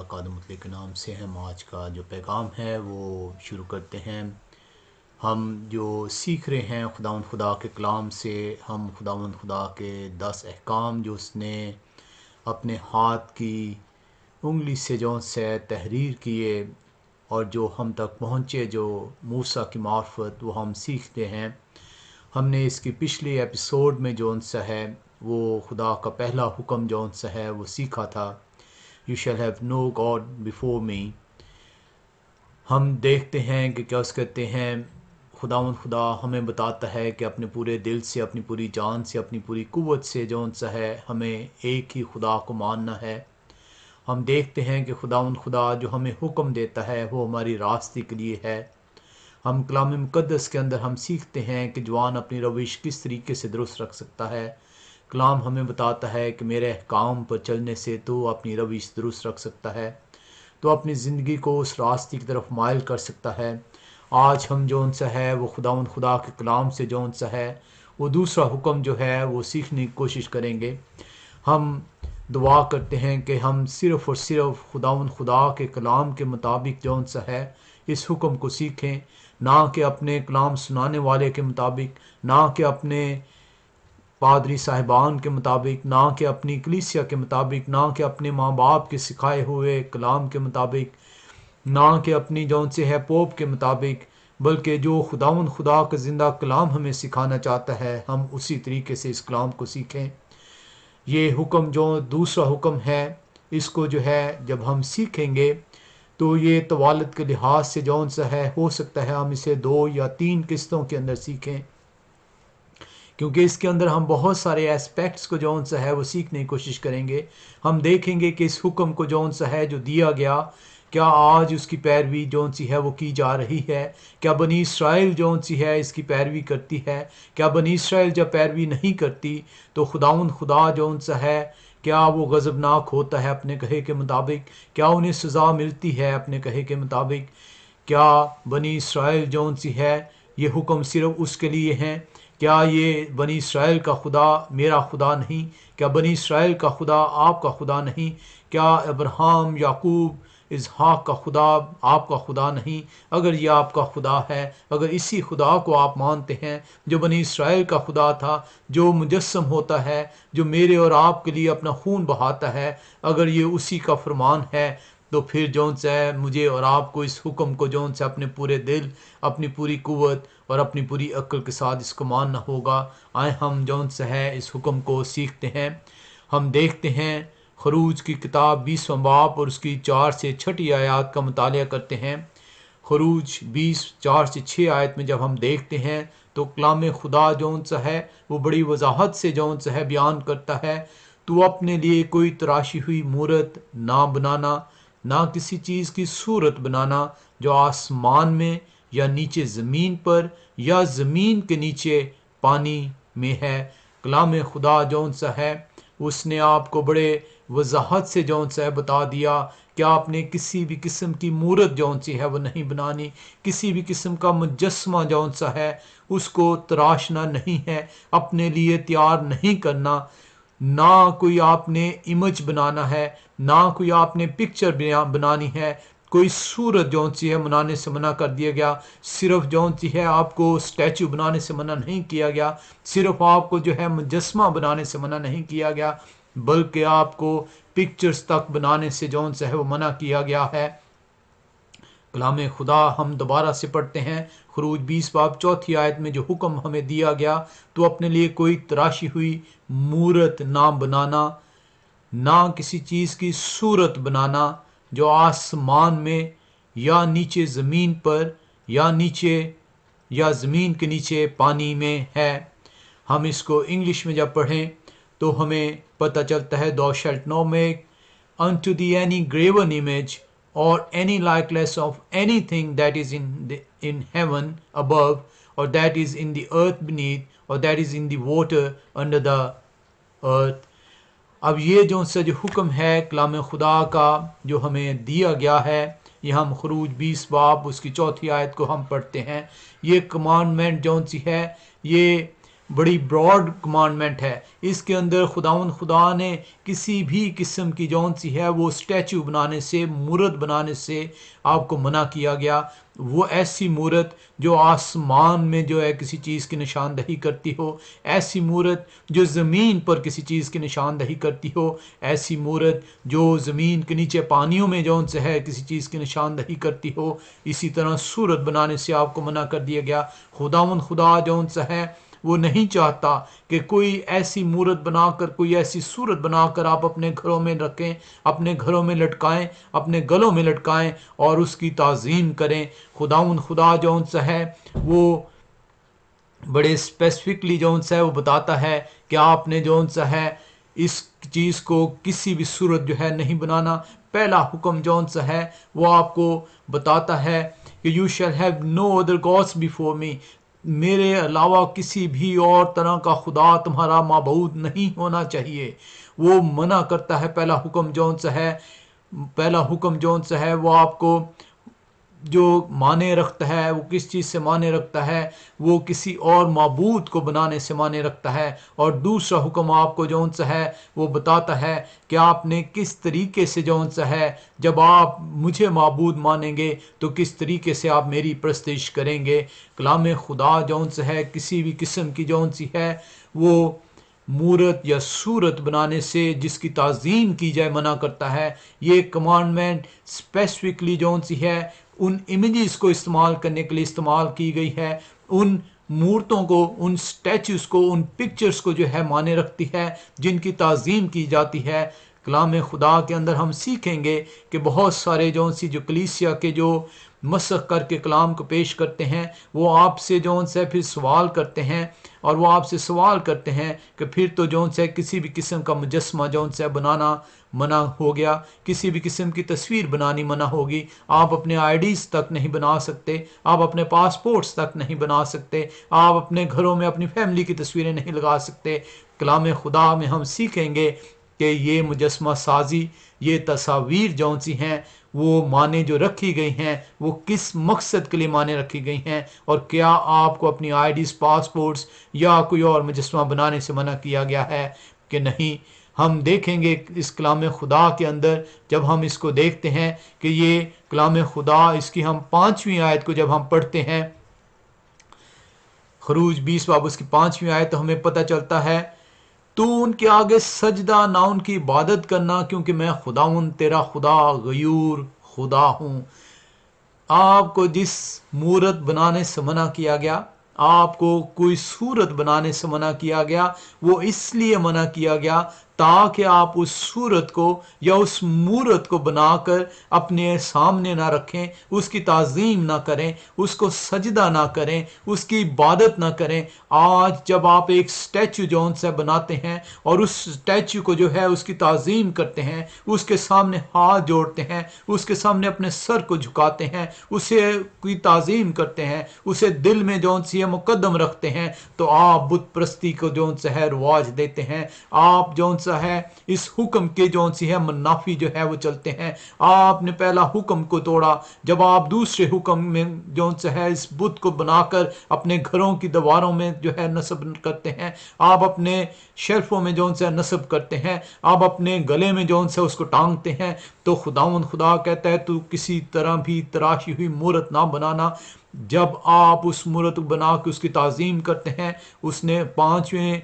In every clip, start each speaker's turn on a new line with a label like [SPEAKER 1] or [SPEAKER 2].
[SPEAKER 1] قادمۃ کے نام سے ہم آج کا جو پیغام ہے وہ شروع کرتے ہیں۔ ہم جو سیکھ رہے ہیں خدا کے کلام سے، ہم خدا کے 10 احکام جو اس نے اپنے ہاتھ کی انگلی سے جو سے تحریر کیے اور جو ہم تک پہنچے، جو موسیٰ کی معرفت، وہ ہم سیکھتے ہیں۔ ہم نے اس کی پچھلی ایپیسوڈ میں جو سا ہے وہ خدا کا پہلا حکم جو سا ہے وہ سیکھا تھا، You shall have no God before me۔ ہم دیکھتے ہیں کہ کیا اس کہتے ہیں، خدا ہمیں بتاتا ہے کہ اپنے پورے دل سے، اپنی پوری جان سے، اپنی پوری قوت سے جو سا ہے ہمیں ایک ہی خدا کو ماننا ہے۔ ہم دیکھتے ہیں کہ خدا جو ہمیں حکم دیتا ہے وہ ہماری راستے کے لیے ہے۔ ہم کلام مقدس کے اندر ہم سیکھتے ہیں کہ جوان اپنی روش کس طریقے سے درست رکھ سکتا ہے۔ کلام ہمیں بتاتا ہے کہ میرے احکام پر چلنے سے تو اپنی روش درست رکھ سکتا ہے، تو اپنی زندگی کو اس راستے کی طرف مائل کر سکتا ہے۔ آج ہم جو سا ہے وہ خدا کے کلام سے جو سا ہے وہ دوسرا حکم جو ہے وہ سیکھنے کی کوشش کریں گے۔ ہم دعا کرتے ہیں کہ ہم صرف اور صرف خدا کے کلام کے مطابق جو سا ہے اس حکم کو سیکھیں، نہ کہ اپنے کلام سنانے والے کے مطابق، نہ کہ اپنے پادری صاحبان کے مطابق، نہ کہ اپنی کلیسیا کے مطابق، نہ کہ اپنے ماں باپ کے سکھائے ہوئے کلام کے مطابق، نہ کہ اپنی جون سے ہے پوپ کے مطابق، بلکہ جو خدا کا زندہ کلام ہمیں سکھانا چاہتا ہے ہم اسی طریقے سے اس کلام کو سیکھیں۔ یہ حکم جو دوسرا حکم ہے، اس کو جو ہے جب ہم سیکھیں گے تو یہ طوالت کے لحاظ سے جون سا ہے ہو سکتا ہے ہم اسے 2 یا 3 قسطوں کے اندر سیکھیں، کیونکہ اس کے اندر ہم بہت سارے ایسپیکٹس کو جون سا ہے وہ سیکھنے کی کوشش کریں گے۔ ہم دیکھیں گے کہ اس حکم کو جون سا ہے جو دیا گیا، کیا آج اس کی پیروی جون سی ہے وہ کی جا رہی ہے؟ کیا بنی اسرائیل جون سی ہے اس کی پیروی کرتی ہے؟ کیا بنی اسرائیل جب پیروی نہیں کرتی تو خدا جون سا ہے کیا وہ غضبناک ہوتا ہے اپنے کہے کے مطابق؟ کیا انہیں سزا ملتی ہے اپنے کہے کے مطابق؟ کیا بنی اسرائیل جون سی ہے یہ حکم صرف اس کے لیے ہیں؟ کیا یہ بنی اسرائیل کا خدا میرا خدا نہیں؟ کیا بنی اسرائیل کا خدا آپ کا خدا نہیں؟ کیا ابراہیم، یعقوب، اسحاق کا خدا آپ کا خدا نہیں؟ اگر یہ آپ کا خدا ہے، اگر اسی خدا کو آپ مانتے ہیں جو بنی اسرائیل کا خدا تھا، جو مجسم ہوتا ہے، جو میرے اور آپ کے لیے اپنا خون بہاتا ہے، اگر یہ اسی کا فرمان ہے تو پھر جون سا ہے مجھے اور آپ کو اس حکم کو جون سے اپنے پورے دل، اپنی پوری قوت اور اپنی پوری عقل کے ساتھ اس کو ماننا ہوگا۔ آئے ہم جون سا ہے اس حکم کو سیکھتے ہیں۔ ہم دیکھتے ہیں خروج کی کتاب 20واں باب اور اس کی 4 سے 6 آیات کا مطالعہ کرتے ہیں۔ خروج 20 4 سے 6 آیت میں جب ہم دیکھتے ہیں تو کلام خدا جون سا ہے وہ بڑی وضاحت سے جون سا ہے بیان کرتا ہے، تو اپنے لیے کوئی تراشی ہوئی مورت نہ بنانا، نہ کسی چیز کی صورت بنانا جو آسمان میں یا نیچے زمین پر یا زمین کے نیچے پانی میں ہے۔ کلام خدا جون سا ہے اس نے آپ کو بڑے وضاحت سے جون سا ہے بتا دیا کہ آپ نے کسی بھی قسم کی مورت جون سی ہے وہ نہیں بنانی، کسی بھی قسم کا مجسمہ جون سا ہے اس کو تراشنا نہیں ہے، اپنے لیے تیار نہیں کرنا، نہ کوئی آپ نے امیج بنانا ہے، نہ کوئی آپ نے پکچر بنانی ہے، کوئی صورت جون سی ہے بنانے سے منع کر دیا گیا۔ صرف جون سی ہے آپ کو اسٹیچو بنانے سے منع نہیں کیا گیا، صرف آپ کو جو ہے مجسمہ بنانے سے منع نہیں کیا گیا، بلکہ آپ کو پکچرز تک بنانے سے جون سا ہے وہ منع کیا گیا ہے۔ کلام خدا ہم دوبارہ سے پڑھتے ہیں، خروج 20 باب 4 آیت میں جو حکم ہمیں دیا گیا، تو اپنے لیے کوئی تراشی ہوئی مورت نہ بنانا، نہ کسی چیز کی صورت بنانا جو آسمان میں یا نیچے زمین پر یا نیچے یا زمین کے نیچے پانی میں ہے۔ ہم اس کو انگلش میں جب پڑھیں تو ہمیں پتہ چلتا ہے thou shalt not make unto thee any graven image or any likeness of anything that is in heaven above, or that is in the earth beneath, or that is in the water under the earth۔ اب یہ جو حکم ہے کلام خدا کا جو ہمیں دیا گیا ہے، یہ ہم خروج 20 باب اس کی 4 آیت کو ہم پڑھتے ہیں۔ یہ کمانڈمنٹ جون سی ہے یہ بڑی براڈ کمانڈمنٹ ہے. اس کے اندر خداوند خدا نے کسی بھی قسم کی جون سی ہے وہ اسٹیچو بنانے سے، مورت بنانے سے آپ کو منع کیا گیا. وہ ایسی مورت جو آسمان میں جو ہے کسی چیز کی نشاندہی کرتی ہو، ایسی مورت جو زمین پر کسی چیز کی نشاندہی کرتی ہو، ایسی مورت جو زمین کے نیچے پانیوں میں جون سے ہے کسی چیز کی نشاندہی کرتی ہو، اسی طرح صورت بنانے سے آپ کو منع کر دیا گیا. خداوند خدا جون سا ہے وہ نہیں چاہتا کہ کوئی ایسی مورت بنا کر، کوئی ایسی صورت بنا کر آپ اپنے گھروں میں رکھیں، اپنے گھروں میں لٹکائیں، اپنے گلوں میں لٹکائیں اور اس کی تعظیم کریں. خداوند خدا جون سا ہے وہ بڑے اسپیسیفکلی جون سا ہے وہ بتاتا ہے کہ آپ نے جون سا ہے اس چیز کو کسی بھی صورت جو ہے نہیں بنانا. پہلا حکم جون سا ہے وہ آپ کو بتاتا ہے کہ you shall have no other gods before me, میرے علاوہ کسی بھی اور طرح کا خدا تمہارا معبود نہیں ہونا چاہیے. وہ منع کرتا ہے. پہلا حکم جون سا ہے وہ آپ کو جو معنی رکھتا ہے، وہ کس چیز سے معنی رکھتا ہے؟ وہ کسی اور معبود کو بنانے سے معنی رکھتا ہے. اور دوسرا حکم آپ کو جون سا ہے وہ بتاتا ہے کہ آپ نے کس طریقے سے جون سا ہے جب آپ مجھے معبود مانیں گے تو کس طریقے سے آپ میری پرستش کریں گے. کلام خدا جون سا ہے کسی بھی قسم کی جون سی ہے وہ مورت یا صورت بنانے سے جس کی تعظیم کی جائے منع کرتا ہے. یہ کمانڈمنٹ اسپیسیفکلی جون سی ہے ان امیجز کو استعمال کرنے کے لیے استعمال کی گئی ہے، ان مورتوں کو، ان سٹیچوز کو، ان پکچرز کو جو ہے مانے رکھتی ہے جن کی تعظیم کی جاتی ہے. کلام خدا کے اندر ہم سیکھیں گے کہ بہت سارے جون سی جو کلیسیا کے جو مسخ کر کے کلام کو پیش کرتے ہیں وہ آپ سے جون سے پھر سوال کرتے ہیں، اور وہ آپ سے سوال کرتے ہیں کہ پھر تو جون سے کسی بھی قسم کا مجسمہ جون سے بنانا منع ہو گیا، کسی بھی قسم کی تصویر بنانی منع ہوگی. آپ اپنے آئی ڈیز تک نہیں بنا سکتے، آپ اپنے پاسپورٹس تک نہیں بنا سکتے، آپ اپنے گھروں میں اپنی فیملی کی تصویریں نہیں لگا سکتے. کلام خدا میں ہم سیکھیں گے کہ یہ مجسمہ سازی، یہ تصاویر جون سی ہیں وہ معنی جو رکھی گئی ہیں وہ کس مقصد کے لیے معنی رکھی گئی ہیں، اور کیا آپ کو اپنی آئی ڈیز، پاسپورٹس یا کوئی اور مجسمہ بنانے سے منع کیا گیا ہے کہ نہیں. ہم دیکھیں گے اس کلام خدا کے اندر جب ہم اس کو دیکھتے ہیں کہ یہ کلام خدا، اس کی ہم 5ویں آیت کو جب ہم پڑھتے ہیں، خروج 20 باب اس کی 5ویں آیت، تو ہمیں پتہ چلتا ہے تو ان کے آگے سجدہ نہ ان کی عبادت کرنا کیونکہ میں خداوند تیرا خدا غیور خدا ہوں. آپ کو جس مورت بنانے سے منع کیا گیا، آپ کو کوئی صورت بنانے سے منع کیا گیا، وہ اس لیے منع کیا گیا تاکہ آپ اس صورت کو یا اس مورت کو بنا کر اپنے سامنے نہ رکھیں، اس کی تعظیم نہ کریں، اس کو سجدہ نہ کریں، اس کی عبادت نہ کریں. آج جب آپ ایک سٹیچو جون سے بناتے ہیں اور اس سٹیچو کو جو ہے اس کی تعظیم کرتے ہیں، اس کے سامنے ہاتھ جوڑتے ہیں، اس کے سامنے اپنے سر کو جھکاتے ہیں، اسے کی تعظیم کرتے ہیں، اسے دل میں جون سی ہے مقدم رکھتے ہیں، تو آپ بت پرستی کو جون سا ہے رواج دیتے ہیں. آپ جون سا ہے اس حکم کے جون سی ہے منافی جو ہے وہ چلتے ہیں. آپ نے پہلا حکم کو توڑا جب آپ دوسرے حکم میں جون سا ہے اس بت کو بنا کر اپنے گھروں کی دیواروں میں جو ہے نصب کرتے ہیں، آپ اپنے شرفوں میں جون سا نصب کرتے ہیں، آپ اپنے گلے میں جون سا اس کو ٹانگتے ہیں. تو خداوند خدا کہتا ہے تو کسی طرح بھی تراشی ہوئی مورت نہ بنانا. جب آپ اس مورت بنا کے اس کی تعظیم کرتے ہیں، اس نے 5ویں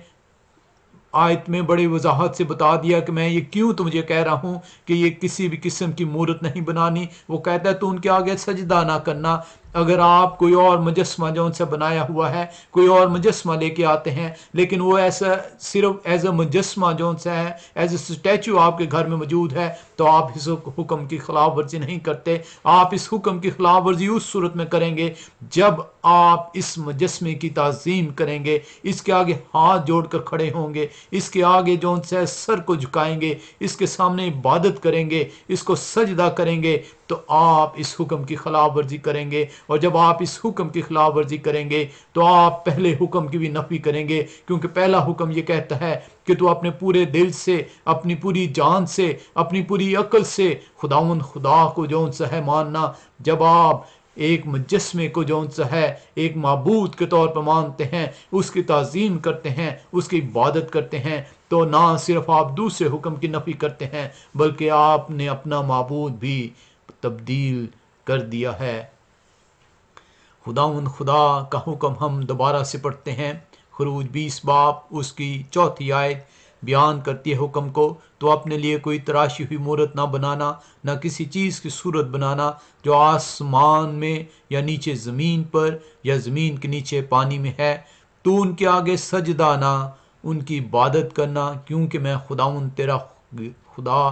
[SPEAKER 1] آیت میں بڑی وضاحت سے بتا دیا کہ میں یہ کیوں تمہیں کہہ رہا ہوں کہ یہ کسی بھی قسم کی مورت نہیں بنانی. وہ کہتا ہے تو ان کے آگے سجدہ نہ کرنا. اگر آپ کوئی اور مجسمہ جو ان سے بنایا ہوا ہے، کوئی اور مجسمہ لے کے آتے ہیں، لیکن وہ ایسا صرف ایز اے مجسمہ جو ان سے ہے، ایز اے سٹیچو آپ کے گھر میں موجود ہے، تو آپ اس حکم کی خلاف ورزی نہیں کرتے. آپ اس حکم کی خلاف ورزی اس صورت میں کریں گے جب آپ اس مجسمے کی تعظیم کریں گے، اس کے آگے ہاتھ جوڑ کر کھڑے ہوں گے، اس کے آگے جو ان سے سر کو جھکائیں گے، اس کے سامنے عبادت کریں گے، اس کو سجدہ کریں گے، تو آپ اس حکم کی خلاف ورزی کریں گے. اور جب آپ اس حکم کی خلاف ورزی کریں گے تو آپ پہلے حکم کی بھی نفی کریں گے، کیونکہ پہلا حکم یہ کہتا ہے کہ تو اپنے پورے دل سے، اپنی پوری جان سے، اپنی پوری عقل سے خداوند خدا کو جو ان سے ہے ماننا. جب آپ ایک مجسمے کو جون سا ہے ایک معبود کے طور پر مانتے ہیں، اس کی تعظیم کرتے ہیں، اس کی عبادت کرتے ہیں، تو نہ صرف آپ دوسرے حکم کی نفی کرتے ہیں بلکہ آپ نے اپنا معبود بھی تبدیل کر دیا ہے۔ خدا کا حکم ہم دوبارہ سے پڑھتے ہیں۔ خروج 20 باب اس کی 4 آیت بیان کرتی ہے حکم کو، تو اپنے لیے کوئی تراشی ہوئی مورت نہ بنانا، نہ کسی چیز کی صورت بنانا جو آسمان میں یا نیچے زمین پر یا زمین کے نیچے پانی میں ہے، تو ان کے آگے سجدہ نہ ان کی عبادت کرنا، کیونکہ میں خداوند تیرا خدا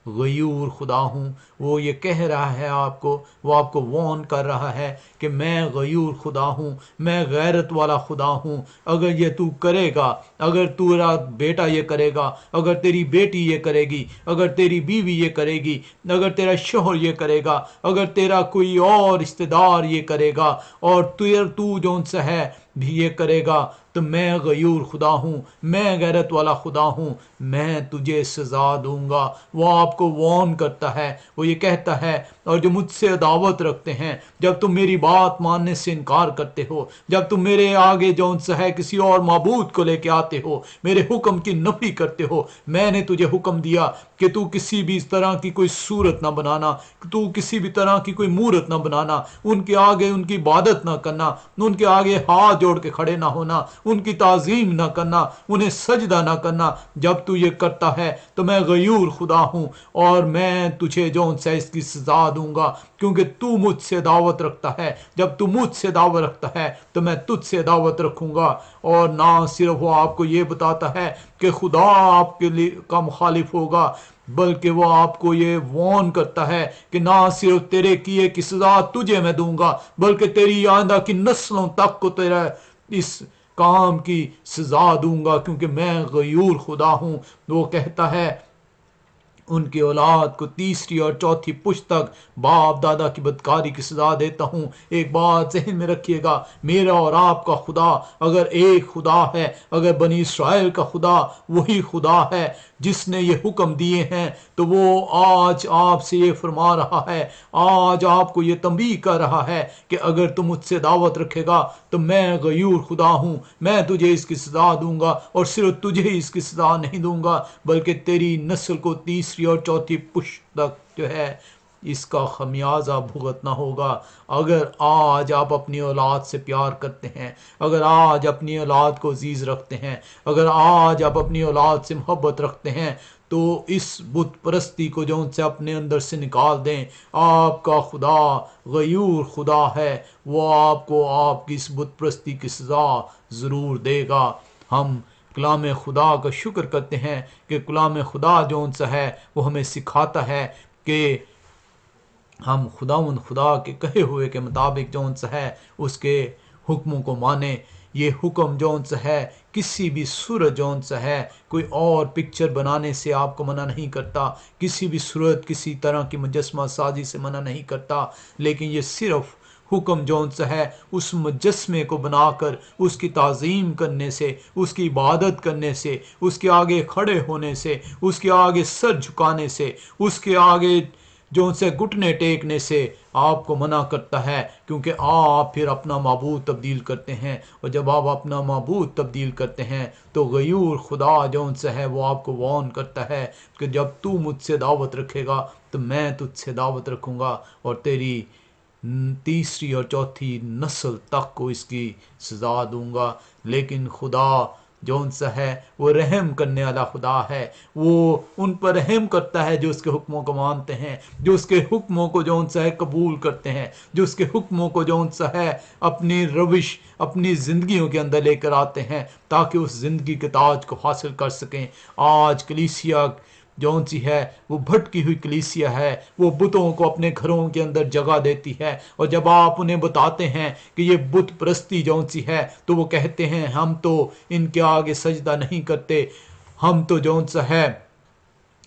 [SPEAKER 1] غیور خدا ہوں۔ وہ یہ کہہ رہا ہے آپ کو، وہ آپ کو وارن کر رہا ہے کہ میں غیور خدا ہوں، میں غیرت والا خدا ہوں۔ اگر یہ تو کرے گا، اگر تیرا بیٹا یہ کرے گا، اگر تیری بیٹی یہ کرے گی، اگر تیری بیوی یہ کرے گی، اگر تیرا شوہر یہ کرے گا، اگر تیرا کوئی اور رشتہ دار یہ کرے گا، اور تو جون سا ہے بھی یہ کرے گا، تو میں غیور خدا ہوں، میں غیرت والا خدا ہوں، میں تجھے سزا دوں گا۔ وہ آپ کو وارن کرتا ہے، وہ یہ کہتا ہے، اور جو مجھ سے عداوت رکھتے ہیں، جب تم میری بات ماننے سے انکار کرتے ہو، جب تم میرے آگے جون سا ہے کسی اور معبود کو لے کے آتے ہو، میرے حکم کی نفی کرتے ہو، میں نے تجھے حکم دیا کہ تو کسی بھی اس طرح کی کوئی صورت نہ بنانا، تو کسی بھی طرح کی کوئی مورت نہ بنانا، ان کے آگے ان کی عبادت نہ کرنا، ان کے آگے ہاتھ جوڑ کے کھڑے نہ ہونا، ان کی تعظیم نہ کرنا، انہیں سجدہ نہ کرنا۔ جب تو یہ کرتا ہے تو میں غیور خدا ہوں، اور میں تجھے جون سا اس کی سزا دوں گا، کیونکہ تو مجھ سے دعوت رکھتا ہے۔ جب تو مجھ سے دعوت رکھتا ہے تو میں تجھ سے دعوت رکھوں گا۔ اور نہ صرف وہ آپ کو یہ بتاتا ہے کہ خدا آپ کے لیے کا مخالف ہوگا، بلکہ وہ آپ کو یہ وارن کرتا ہے کہ نہ صرف تیرے کیے کی سزا تجھے میں دوں گا، بلکہ تیری آئندہ کی نسلوں تک کو تیرا اس کام کی سزا دوں گا، کیونکہ میں غیور خدا ہوں۔ وہ کہتا ہے ان کی اولاد کو تیسری اور چوتھی پشت تک باپ دادا کی بدکاری کی سزا دیتا ہوں۔ ایک بات ذہن میں رکھیے گا، میرا اور آپ کا خدا اگر ایک خدا ہے، اگر بنی اسرائیل کا خدا وہی خدا ہے جس نے یہ حکم دیے ہیں، تو وہ آج آپ سے یہ فرما رہا ہے، آج آپ کو یہ تنبیہ کر رہا ہے کہ اگر تم مجھ سے دعوت رکھے گا تو میں غیور خدا ہوں، میں تجھے اس کی سزا دوں گا، اور صرف تجھے اس کی سزا نہیں دوں گا بلکہ تیری نسل کو تیسری اور چوتھی پشت تک جو ہے اس کا خمیازہ بھگتنا ہوگا۔ اگر آج آپ اپنی اولاد سے پیار کرتے ہیں، اگر آج اپنی اولاد کو عزیز رکھتے ہیں، اگر آج آپ اپنی اولاد سے محبت رکھتے ہیں، تو اس بت پرستی کو جو ان سے اپنے اندر سے نکال دیں۔ آپ کا خدا غیور خدا ہے، وہ آپ کو آپ کی اس بت پرستی کی سزا ضرور دے گا۔ ہم کلام خدا کا شکر کرتے ہیں کہ کلام خدا جو ان سا ہے وہ ہمیں سکھاتا ہے کہ ہم خدا کے کہے ہوئے کے مطابق جو ان سا ہے اس کے حکموں کو مانیں۔ یہ حکم جو ان سا ہے کسی بھی صورت جو ان سا ہے کوئی اور پکچر بنانے سے آپ کو منع نہیں کرتا، کسی بھی صورت کسی طرح کی مجسمہ سازی سے منع نہیں کرتا، لیکن یہ صرف حکم جو ان سے ہے اس مجسمے کو بنا کر اس کی تعظیم کرنے سے، اس کی عبادت کرنے سے، اس کے آگے کھڑے ہونے سے، اس کے آگے سر جھکانے سے، اس کے آگے جو ان سے گھٹنے ٹیکنے سے آپ کو منع کرتا ہے، کیونکہ آپ پھر اپنا معبود تبدیل کرتے ہیں، اور جب آپ اپنا معبود تبدیل کرتے ہیں تو غیور خدا جو ان سے ہے وہ آپ کو وارن کرتا ہے کہ جب تو مجھ سے دعوت رکھے گا تو میں تجھ سے دعوت رکھوں گا، اور تیری تیسری اور چوتھی نسل تک کو اس کی سزا دوں گا۔ لیکن خدا جو ان سے ہے وہ رحم کرنے والا خدا ہے، وہ ان پر رحم کرتا ہے جو اس کے حکموں کو مانتے ہیں، جو اس کے حکموں کو جو ان سے ہے قبول کرتے ہیں، جو اس کے حکموں کو جو ان سے ہے اپنی روش اپنی زندگیوں کے اندر لے کر آتے ہیں تاکہ اس زندگی کے تاج کو حاصل کر سکیں۔ آج کلیسیا جون سی ہے وہ بھٹکی ہوئی کلیسیا ہے، وہ بتوں کو اپنے گھروں کے اندر جگہ دیتی ہے، اور جب آپ انہیں بتاتے ہیں کہ یہ بت پرستی جون سی ہے تو وہ کہتے ہیں ہم تو ان کے آگے سجدہ نہیں کرتے، ہم تو جون سا ہے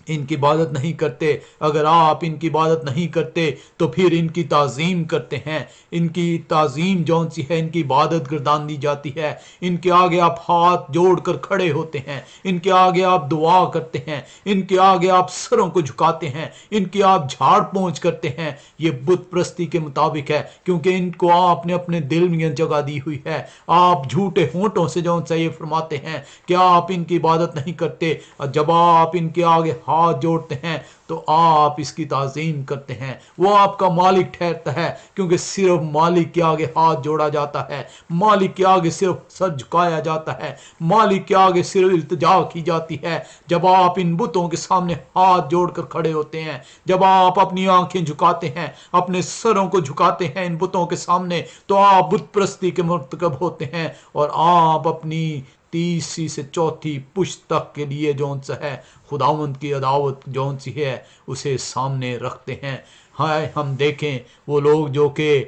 [SPEAKER 1] ان کی عبادت نہیں کرتے، اگر آپ ان کی عبادت نہیں کرتے تو پھر ان کی تعظیم کرتے ہیں، ان کی تعظیم جون سی ہے، ان کی عبادت گردان دی جاتی ہے، ان کے آگے آپ ہاتھ جوڑ کر کھڑے ہوتے ہیں، ان کے آگے آپ دعا کرتے ہیں، ان کے آگے آپ سروں کو جھکاتے ہیں، ان کی آپ جھاڑ پونچھ کرتے ہیں۔ یہ بت پرستی کے مطابق ہے، کیونکہ ان کو آپ نے اپنے دل میں جگہ دی ہوئی ہے۔ آپ جھوٹے ہونٹوں سے جون سا یہ فرماتے ہیں کہ آپ ان کی عبادت نہیں کرتے، اور جب آپ ان کے آگے ہاتھ جوڑتے ہیں تو آپ اس کی تعظیم کرتے ہیں۔ وہ آپ کا مالک ٹھہرتا ہے، کیونکہ صرف مالک کے آگے ہاتھ جوڑا جاتا ہے، مالک کے آگے صرف سر جھکایا جاتا ہے، مالک کے آگے صرف التجا کی جاتی ہے۔ جب آپ ان بتوں کے سامنے ہاتھ جوڑ کر کھڑے ہوتے ہیں، جب آپ اپنی آنکھیں جھکاتے ہیں، اپنے سروں کو جھکاتے ہیں ان بتوں کے سامنے، تو آپ بت پرستی کے مرتکب ہوتے ہیں، اور آپ اپنی تیسری سے چوتھی پشت تک کے لیے جون سا ہے خداوند کی عداوت جون سی ہے اسے سامنے رکھتے ہیں۔ ہائے ہم دیکھیں وہ لوگ جو کہ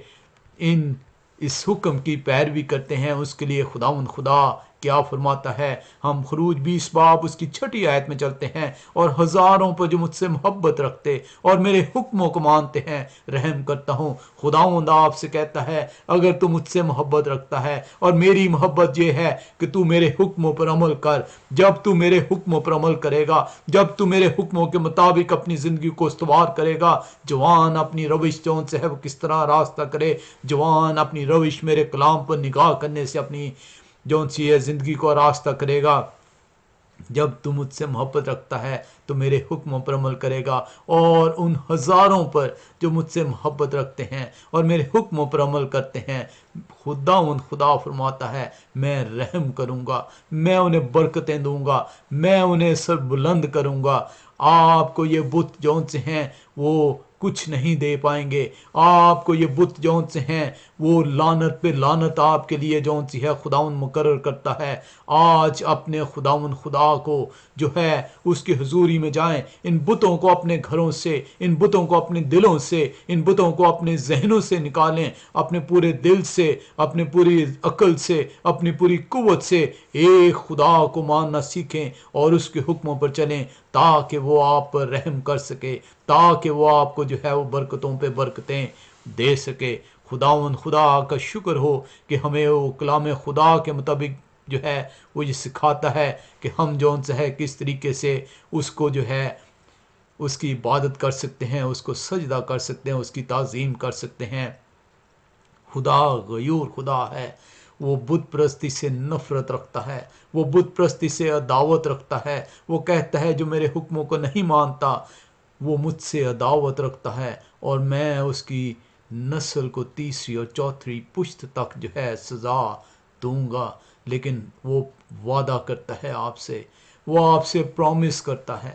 [SPEAKER 1] اس حکم کی پیروی کرتے ہیں، اس کے لیے خداوند خدا کیا فرماتا ہے۔ ہم خروج 20 باب اس کی 6 آیت میں چلتے ہیں، اور ہزاروں پر جو مجھ سے محبت رکھتے اور میرے حکموں کو مانتے ہیں رحم کرتا ہوں۔ خداوند آپ سے کہتا ہے اگر تو مجھ سے محبت رکھتا ہے، اور میری محبت یہ ہے کہ تو میرے حکموں پر عمل کر، جب تو میرے حکموں پر عمل کرے گا، جب تو میرے حکموں کے مطابق اپنی زندگی کو استوار کرے گا، جوان اپنی روش جون سے ہے وہ کس طرح راستہ کرے، جوان اپنی روش میرے کلام پر نگاہ کرنے سے اپنی جون سی ہے زندگی کو راستہ کرے گا۔ جب تو مجھ سے محبت رکھتا ہے تو میرے حکموں پر عمل کرے گا، اور ان ہزاروں پر جو مجھ سے محبت رکھتے ہیں اور میرے حکموں پر عمل کرتے ہیں، خدا فرماتا ہے میں رحم کروں گا، میں انہیں برکتیں دوں گا، میں انہیں سر بلند کروں گا۔ آپ کو یہ بت جون سے ہیں وہ کچھ نہیں دے پائیں گے، آپ کو یہ بت جون سے ہیں وہ لعنت پہ لعنت آپ کے لیے جون سی ہے خداوند مقرر کرتا ہے۔ آج اپنے خداوند خدا کو جو ہے اس کی حضوری میں جائیں، ان بتوں کو اپنے گھروں سے، ان بتوں کو اپنے دلوں سے، ان بتوں کو اپنے ذہنوں سے نکالیں، اپنے پورے دل سے، اپنے پوری عقل سے، اپنی پوری قوت سے ایک خدا کو ماننا سیکھیں اور اس کے حکموں پر چلیں، تاکہ وہ آپ پر رحم کر سکے، تاکہ وہ آپ کو جو ہے وہ برکتوں پہ برکتیں دے سکے۔ خداوند خدا کا شکر ہو کہ ہمیں وہ کلام خدا کے مطابق جو ہے وہ یہ سکھاتا ہے کہ ہم جون سے ہے کس طریقے سے اس کو جو ہے اس کی عبادت کر سکتے ہیں، اس کو سجدہ کر سکتے ہیں، اس کی تعظیم کر سکتے ہیں۔ خدا غیور خدا ہے، وہ بت پرستی سے نفرت رکھتا ہے، وہ بت پرستی سے عداوت رکھتا ہے۔ وہ کہتا ہے جو میرے حکموں کو نہیں مانتا وہ مجھ سے عداوت رکھتا ہے، اور میں اس کی نسل کو تیسری اور چوتھی پشت تک جو ہے سزا دوں گا۔ لیکن وہ وعدہ کرتا ہے آپ سے، وہ آپ سے پرومس کرتا ہے،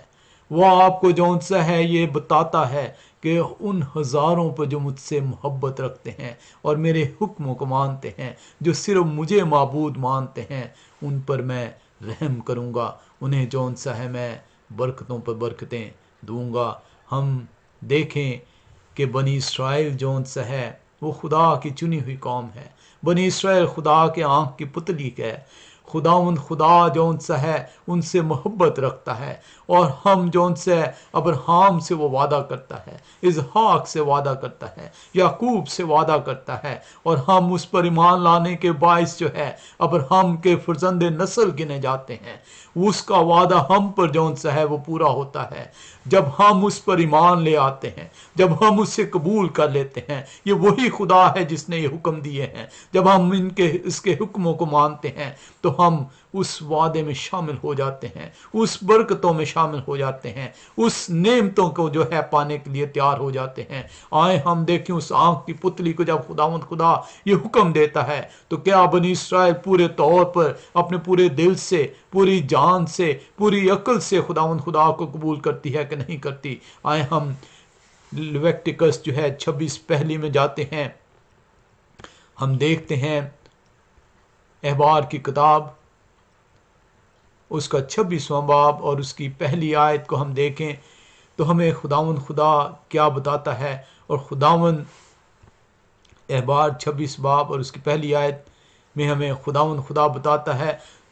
[SPEAKER 1] وہ آپ کو جون سا ہے یہ بتاتا ہے کہ ان ہزاروں پر جو مجھ سے محبت رکھتے ہیں اور میرے حکموں کو مانتے ہیں، جو صرف مجھے معبود مانتے ہیں، ان پر میں رحم کروں گا، انہیں جون سا ہے میں برکتوں پر برکتیں دوں گا۔ ہم دیکھیں کہ بنی اسرائیل جون سا ہے وہ خدا کی چنی ہوئی قوم ہے، بنی اسرائیل خدا کے آنکھ کی پتلی ہے۔ خداوند خدا جون سا ہے ان سے محبت رکھتا ہے، اور ہم جون سے ابراہیم سے وہ وعدہ کرتا ہے، اسحاق سے وعدہ کرتا ہے، یعقوب سے وعدہ کرتا ہے، اور ہم اس پر ایمان لانے کے باعث جو ہے ابراہیم کے فرزند نسل گنے جاتے ہیں۔ اس کا وعدہ ہم پر جون سا ہے وہ پورا ہوتا ہے جب ہم اس پر ایمان لے آتے ہیں، جب ہم اسے قبول کر لیتے ہیں۔ یہ وہی خدا ہے جس نے یہ حکم دیے ہیں۔ جب ہم اس کے حکموں کو مانتے ہیں تو ہم اس وعدے میں شامل ہو جاتے ہیں، اس برکتوں میں شامل ہو جاتے ہیں، اس نعمتوں کو جو ہے پانے کے لیے تیار ہو جاتے ہیں۔ آئے ہم دیکھیں اس آنکھ کی پتلی کو جب خداوند خدا یہ حکم دیتا ہے تو کیا بنی اسرائیل پورے طور پر اپنے پورے دل سے، پوری جان سے، پوری عقل سے خداوند خدا کو قبول کرتی ہے کہ نہیں کرتی؟ آئے ہم لیویٹیکس جو ہے 26 پہلی میں جاتے ہیں، ہم دیکھتے ہیں احبار کی کتاب اس کا 26واں باب اور اس کی پہلی آیت کو ہم دیکھیں تو ہمیں خداوند خدا کیا بتاتا ہے۔ اور خداوند احبار 26 باب اور اس کی پہلی آیت میں ہمیں خداوند خدا بتاتا ہے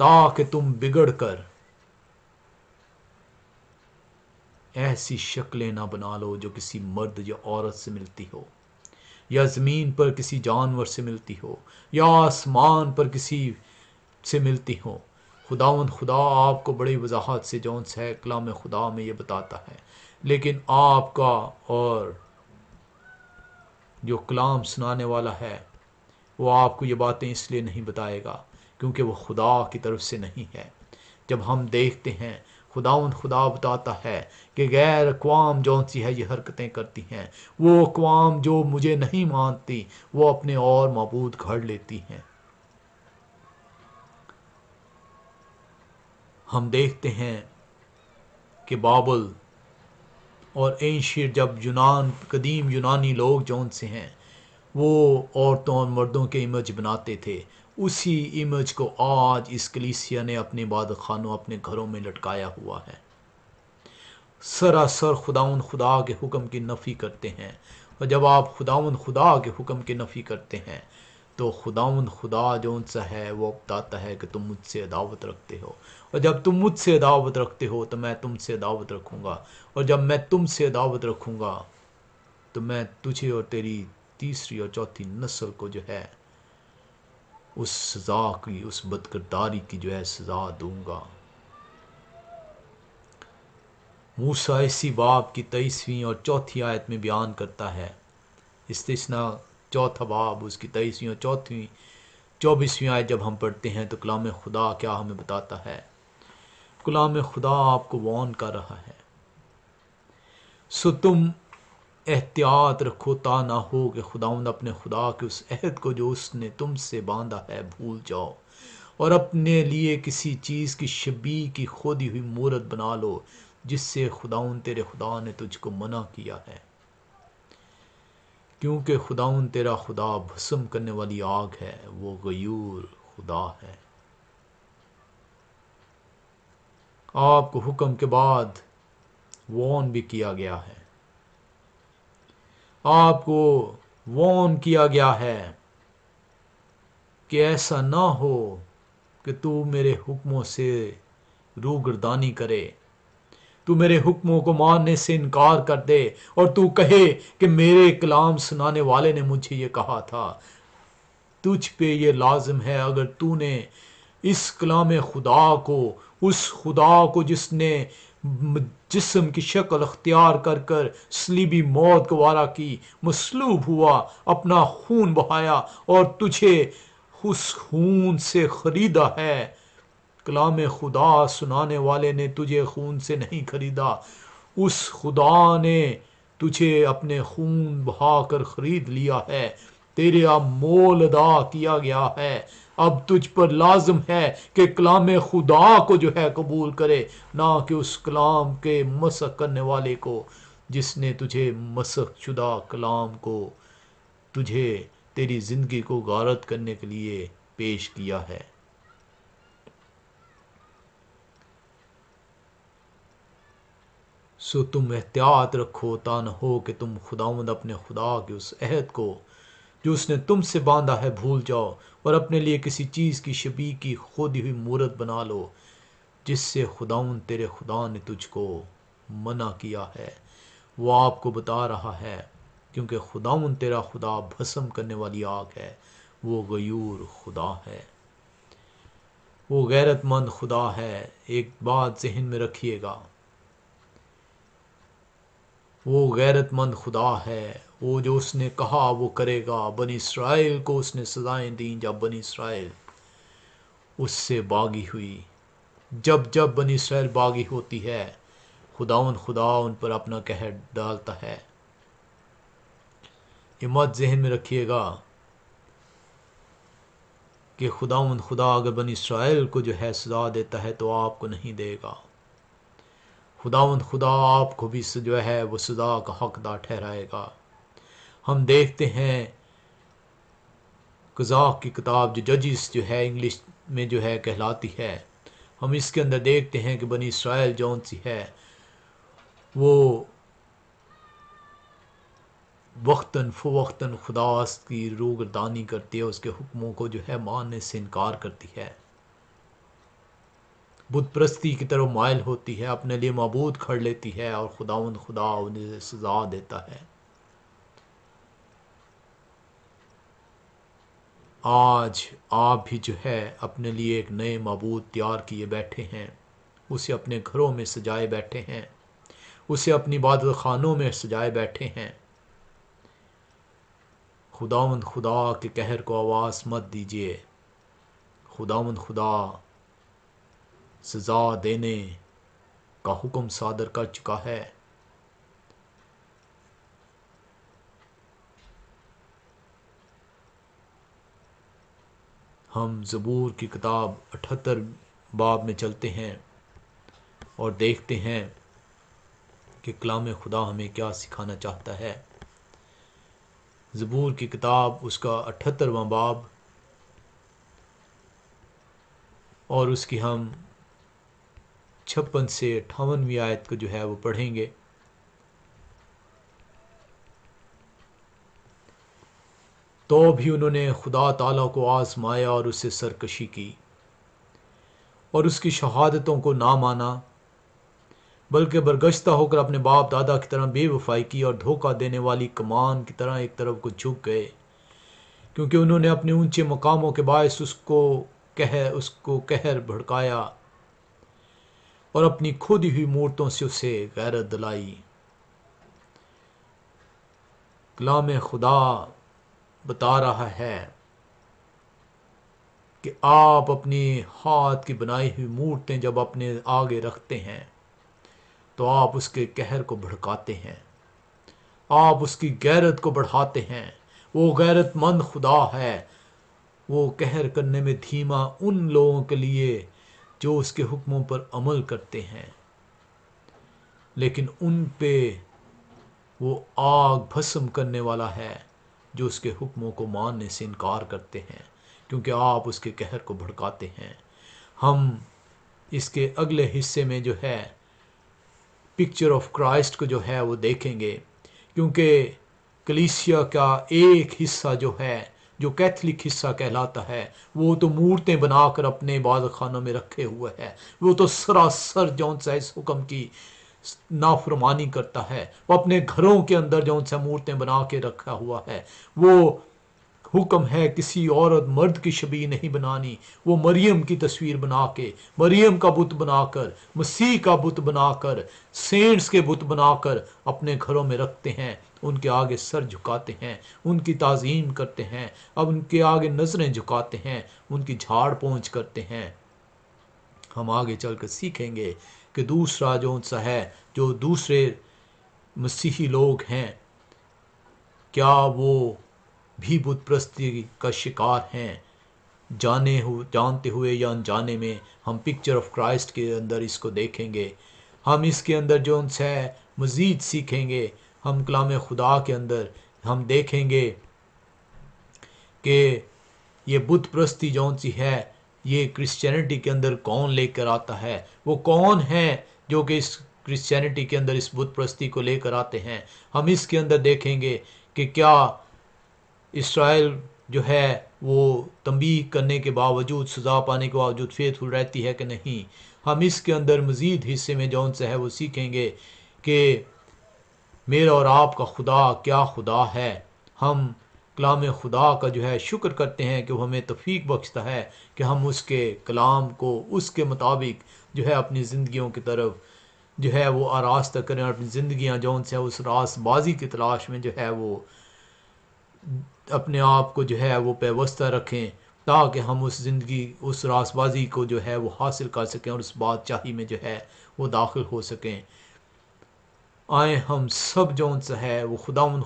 [SPEAKER 1] تاکہ تم بگڑ کر ایسی شکلیں نہ بنا لو جو کسی مرد یا عورت سے ملتی ہو، یا زمین پر کسی جانور سے ملتی ہو، یا آسمان پر کسی سے ملتی ہو۔ خداوند خدا آپ کو بڑی وضاحت سے جون سے کلام خدا میں یہ بتاتا ہے، لیکن آپ کا اور جو کلام سنانے والا ہے وہ آپ کو یہ باتیں اس لیے نہیں بتائے گا کیونکہ وہ خدا کی طرف سے نہیں ہے۔ جب ہم دیکھتے ہیں خداوند خدا بتاتا ہے کہ غیر اقوام جون سی ہے یہ حرکتیں کرتی ہیں، وہ اقوام جو مجھے نہیں مانتی وہ اپنے اور معبود گھڑ لیتی ہیں۔ ہم دیکھتے ہیں کہ بابل اور اینشیر جب قدیم یونانی لوگ جون سے ہیں وہ عورتوں اور مردوں کے امیج بناتے تھے، اسی امیج کو آج اس کلیسیا نے اپنے عبادت خانوں اپنے گھروں میں لٹکایا ہوا ہے۔ سراسر خداوند خدا کے حکم کی نفی کرتے ہیں، اور جب آپ خداوند خدا کے حکم کی نفی کرتے ہیں تو خداوند خدا جون سا ہے وہ بتاتا ہے کہ تم مجھ سے عداوت رکھتے ہو، اور جب تم مجھ سے عداوت رکھتے ہو تو میں تم سے عداوت رکھوں گا، اور جب میں تم سے عداوت رکھوں گا تو میں تجھے اور تیری تیسری اور چوتھی نسل کو جو ہے اس سزا کی، اس بدکرداری کی جو ہے سزا دوں گا۔ موسیٰ اسی باب کی 23ویں اور چوتھی آیت میں بیان کرتا ہے، استثناء چوتھا باب اس کی 23ویں اور 24ویں آیت جب ہم پڑھتے ہیں تو کلام خدا کیا ہمیں بتاتا ہے؟ کلام خدا آپ کو وارن کر رہا ہے، سو تم احتیاط رکھو تا نہ ہو کہ خداوند اپنے خدا کے اس عہد کو جو اس نے تم سے باندھا ہے بھول جاؤ، اور اپنے لیے کسی چیز کی شبیہ کی کھودی ہوئی مورت بنا لو جس سے خداوند تیرے خدا نے تجھ کو منع کیا ہے، کیونکہ خداوند تیرا خدا بھسم کرنے والی آگ ہے، وہ غیور خدا ہے۔ آپ کو حکم کے بعد وارن بھی کیا گیا ہے، آپ کو وارن کیا گیا ہے کہ ایسا نہ ہو کہ تو میرے حکموں سے روگردانی کرے، تو میرے حکموں کو ماننے سے انکار کر دے اور تو کہے کہ میرے کلام سنانے والے نے مجھے یہ کہا تھا۔ تجھ پہ یہ لازم ہے اگر تو نے اس کلام خدا کو، اس خدا کو جس نے جسم کی شکل اختیار کر کر صلیبی موت گوارا کی، مصلوب ہوا، اپنا خون بہایا اور تجھے اس خون سے خریدا ہے۔ کلام خدا سنانے والے نے تجھے خون سے نہیں خریدا، اس خدا نے تجھے اپنے خون بہا کر خرید لیا ہے، تیرے اب مول ادا کیا گیا ہے۔ اب تجھ پر لازم ہے کہ کلام خدا کو جو ہے قبول کرے، نہ کہ اس کلام کے مسخ کرنے والے کو جس نے تجھے مسخ شدہ کلام کو تجھے تیری زندگی کو غارت کرنے کے لیے پیش کیا ہے۔ سو تم احتیاط رکھو تا نہ ہو کہ تم خداوند اپنے خدا کے اس عہد کو جو اس نے تم سے باندھا ہے بھول جاؤ، اور اپنے لیے کسی چیز کی شبیہ کی کھودی ہوئی مورت بنا لو جس سے خداوند تیرے خدا نے تجھ کو منع کیا ہے۔ وہ آپ کو بتا رہا ہے کیونکہ خداوند تیرا خدا بھسم کرنے والی آگ ہے، وہ غیور خدا ہے، وہ غیرت مند خدا ہے۔ ایک بات ذہن میں رکھیے گا، وہ غیرت مند خدا ہے، وہ جو اس نے کہا وہ کرے گا۔ بنی اسرائیل کو اس نے سزائیں دیں جب بنی اسرائیل اس سے باغی ہوئی، جب بنی اسرائیل باغی ہوتی ہے خداوند خدا ان پر اپنا قہر ڈالتا ہے۔ یہ مت ذہن میں رکھیے گا کہ خداوند خدا اگر بنی اسرائیل کو جو ہے سزا دیتا ہے تو آپ کو نہیں دے گا۔ خداوند خدا آپ کو بھی جو ہے وہ سزا کا حقدار ٹھہرائے گا۔ ہم دیکھتے ہیں قضاء کی کتاب جو ججز جو ہے انگلش میں جو ہے کہلاتی ہے، ہم اس کے اندر دیکھتے ہیں کہ بنی اسرائیل جون سی ہے وہ وقتاً فوقتاً خدا کی روگردانی کرتی ہے، اس کے حکموں کو جو ہے ماننے سے انکار کرتی ہے۔ بت پرستی کی طرف مائل ہوتی ہے، اپنے لیے معبود کھڑ لیتی ہے، اور خداوند خدا انہیں سزا دیتا ہے۔ آج آپ بھی جو ہے اپنے لیے ایک نئے معبود تیار کیے بیٹھے ہیں، اسے اپنے گھروں میں سجائے بیٹھے ہیں، اسے اپنی عبادت خانوں میں سجائے بیٹھے ہیں۔ خداوند خدا کے قہر کو آواز مت دیجیے، خداوند خدا سزا دینے کا حکم صادر کر چکا ہے۔ ہم زبور کی کتاب 78 باب میں چلتے ہیں اور دیکھتے ہیں کہ کلام خدا ہمیں کیا سکھانا چاہتا ہے۔ زبور کی کتاب اس کا 78واں باب اور اس کی ہم 56 سے 58ویں آیت کو جو ہے وہ پڑھیں گے۔ تو بھی انہوں نے خدا تعالیٰ کو آزمایا اور اس سے سرکشی کی اور اس کی شہادتوں کو نہ مانا، بلکہ برگشتہ ہو کر اپنے باپ دادا کی طرح بے وفائی کی اور دھوکہ دینے والی کمان کی طرح ایک طرف کو جھک گئے، کیونکہ انہوں نے اپنے اونچے مقاموں کے باعث اس کو قہر بھڑکایا اور اپنی کھودی ہوئی مورتوں سے اسے غیرت دلائی۔ کلام خدا بتا رہا ہے کہ آپ اپنی ہاتھ کی بنائی ہوئی مورتیں جب اپنے آگے رکھتے ہیں تو آپ اس کے قہر کو بھڑکاتے ہیں، آپ اس کی غیرت کو بڑھاتے ہیں۔ وہ غیرت مند خدا ہے، وہ قہر کرنے میں دھیما ان لوگوں کے لیے جو اس کے حکموں پر عمل کرتے ہیں، لیکن ان پہ وہ آگ بھسم کرنے والا ہے جو اس کے حکموں کو ماننے سے انکار کرتے ہیں، کیونکہ آپ اس کے قہر کو بھڑکاتے ہیں۔ ہم اس کے اگلے حصے میں جو ہے پکچر آف کرائسٹ کو جو ہے وہ دیکھیں گے، کیونکہ کلیسیا کا ایک حصہ جو ہے جو کیتھولک حصہ کہلاتا ہے وہ تو مورتیں بنا کر اپنے عبادت خانوں میں رکھے ہوئے ہے، وہ تو سراسر جون سا اس حکم کی نافرمانی کرتا ہے، وہ اپنے گھروں کے اندر جون سا مورتیں بنا کے رکھا ہوا ہے۔ وہ حکم ہے کسی عورت مرد کی شبیہ نہیں بنانی، وہ مریم کی تصویر بنا کے، مریم کا بت بنا کر، مسیح کا بت بنا کر، سینٹس کے بت بنا کر اپنے گھروں میں رکھتے ہیں، ان کے آگے سر جھکاتے ہیں، ان کی تعظیم کرتے ہیں، اب ان کے آگے نظریں جھکاتے ہیں، ان کی جھاڑ پونچھ کرتے ہیں۔ ہم آگے چل کر سیکھیں گے کہ دوسرا جو سا ہے، جو دوسرے مسیحی لوگ ہیں، کیا وہ بھی بت پرستی کا شکار ہیں، جانتے ہوئے یا انجانے میں۔ ہم پکچر آف کرائسٹ کے اندر اس کو دیکھیں گے، ہم اس کے اندر جو ہے مزید سیکھیں گے۔ ہم کلام خدا کے اندر ہم دیکھیں گے کہ یہ بت پرستی جون سی ہے، یہ کرسچینٹی کے اندر کون لے کر آتا ہے، وہ کون ہے جو کہ اس کرسچینٹی کے اندر اس بت پرستی کو لے کر آتے ہیں۔ ہم اس کے اندر دیکھیں گے کہ کیا اسرائیل جو ہے وہ تنبیہ کرنے کے باوجود، سزا پانے کے باوجود فیتھفل رہتی ہے کہ نہیں۔ ہم اس کے اندر مزید حصے میں جون سا ہے وہ سیکھیں گے کہ میرا اور آپ کا خدا کیا خدا ہے۔ ہم کلام خدا کا جو ہے شکر کرتے ہیں کہ وہ ہمیں توفیق بخشتا ہے کہ ہم اس کے کلام کو اس کے مطابق جو ہے اپنی زندگیوں کی طرف جو ہے وہ آراستہ کریں، اور اپنی زندگیاں جون سے اس راست بازی کی تلاش میں جو ہے وہ اپنے آپ کو جو ہے وہ پیوستہ رکھیں، تاکہ ہم اس زندگی، اس راست بازی کو جو ہے وہ حاصل کر سکیں اور اس بادشاہی میں جو ہے وہ داخل ہو سکیں۔ آئیں ہم سب جون سا ہے وہ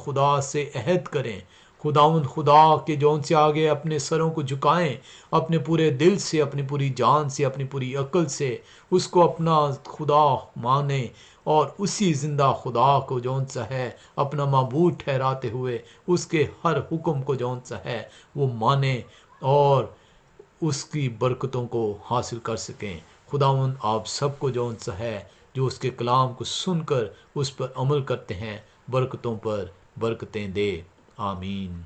[SPEAKER 1] خدا سے عہد کریں، خدا کے جون سے آگے اپنے سروں کو جھکائیں، اپنے پورے دل سے، اپنی پوری جان سے، اپنی پوری عقل سے اس کو اپنا خدا مانیں، اور اسی زندہ خدا کو جون سا ہے اپنا معبود ٹھہراتے ہوئے اس کے ہر حکم کو جون سا ہے وہ مانیں اور اس کی برکتوں کو حاصل کر سکیں۔ خداوند آپ سب کو جون سا ہے جو اس کے کلام کو سن کر اس پر عمل کرتے ہیں، برکتوں پر برکتیں دے۔ آمین۔